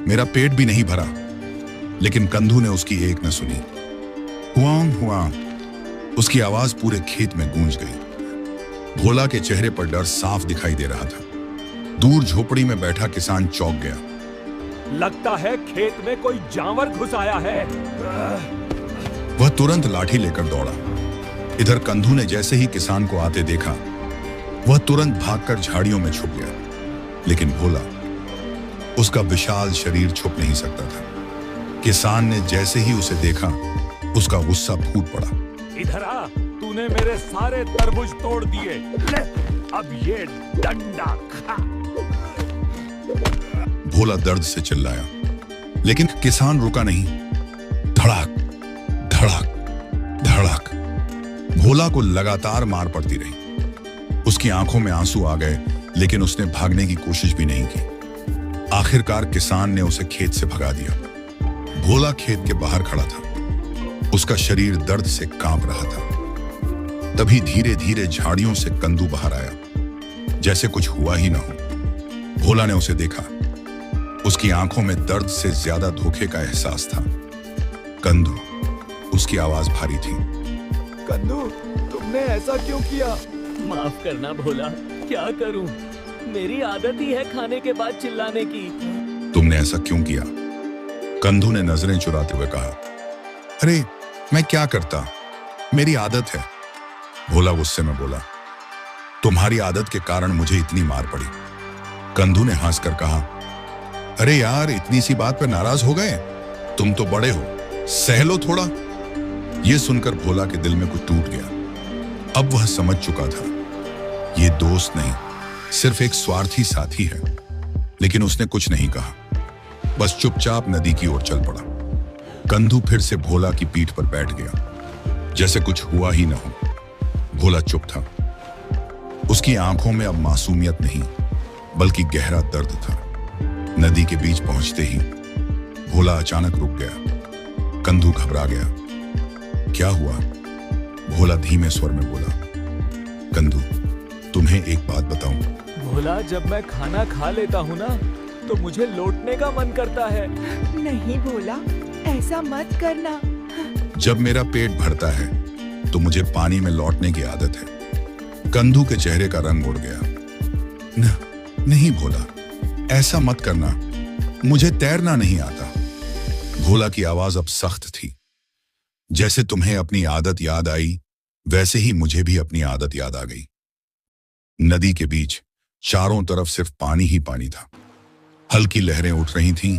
मेरा पेट भी नहीं भरा। लेकिन कंधू ने उसकी एक न सुनी। हुआंग हुआंग उसकी आवाज पूरे खेत में गूंज गई। भोला के चेहरे पर डर साफ दिखाई दे रहा था। दूर झोपड़ी में बैठा किसान चौंक गया। लगता है खेत में कोई जानवर घुस आया है। वह तुरंत लाठी लेकर दौड़ा। इधर कंधू ने जैसे ही किसान को आते देखा, वह तुरंत भागकर झाड़ियों में छुप गया। लेकिन भोला, उसका विशाल शरीर छुप नहीं सकता था। किसान ने जैसे ही उसे देखा, उसका गुस्सा फूट पड़ा। इधर आ, तूने मेरे सारे तरबूज तोड़ दिए। ले, अब ये डंडा खा। भोला दर्द से चिल्लाया, लेकिन किसान रुका नहीं। धड़ाक धड़ाक धड़ाक भोला को लगातार मार पड़ती रही। उसकी आंखों में आंसू आ गए, लेकिन उसने भागने की कोशिश भी नहीं की। आखिरकार किसान ने उसे खेत से भगा दिया। भोला खेत के बाहर खड़ा था। उसका शरीर दर्द से कांप रहा था। तभी धीरे धीरे झाड़ियों से कंधू बाहर आया, जैसे कुछ हुआ ही ना हो। भोला ने उसे देखा। उसकी आंखों में दर्द से ज्यादा धोखे का एहसास था। कंधू, उसकी आवाज भारी थी। कंधू, तुमने ऐसा क्यों किया? माफ करना भोला, क्या करूं? मेरी आदत ही है खाने के बाद चिल्लाने की। तुमने ऐसा क्यों किया? कंधू ने नजरें चुराते हुए कहा। अरे मैं क्या करता, मेरी आदत है। भोला गुस्से में बोला। तुम्हारी आदत के कारण मुझे इतनी मार पड़ी। कंधू ने हंसकर कहा, अरे यार, इतनी सी बात पर नाराज हो गए? तुम तो बड़े हो, सह लो थोड़ा। यह सुनकर भोला के दिल में कुछ टूट गया। अब वह समझ चुका था, यह दोस्त नहीं, सिर्फ एक स्वार्थी साथी है। लेकिन उसने कुछ नहीं कहा, बस चुपचाप नदी की ओर चल पड़ा। कंधू फिर से भोला की पीठ पर बैठ गया, जैसे कुछ हुआ ही न हो। भोला चुप था। उसकी आंखों में अब मासूमियत नहीं, बल्कि गहरा दर्द था। नदी के बीच पहुंचते ही भोला अचानक रुक गया। कंधू घबरा गया। क्या हुआ? भोला धीमे स्वर में बोला। कंधू, तुम्हें एक बात बताऊं? भोला, जब मैं खाना खा लेता हूँ ना, तो मुझे लौटने का मन करता है। नहीं भोला, ऐसा मत करना। जब मेरा पेट भरता है तो मुझे पानी में लौटने की आदत है। कंधू के चेहरे का रंग उड़ गया। नहीं भोला, ऐसा मत करना, मुझे तैरना नहीं आता। भोला की आवाज अब सख्त थी। जैसे तुम्हें अपनी आदत याद आई, वैसे ही मुझे भी अपनी आदत याद आ गई। नदी के बीच चारों तरफ सिर्फ पानी ही पानी था। हल्की लहरें उठ रही थीं,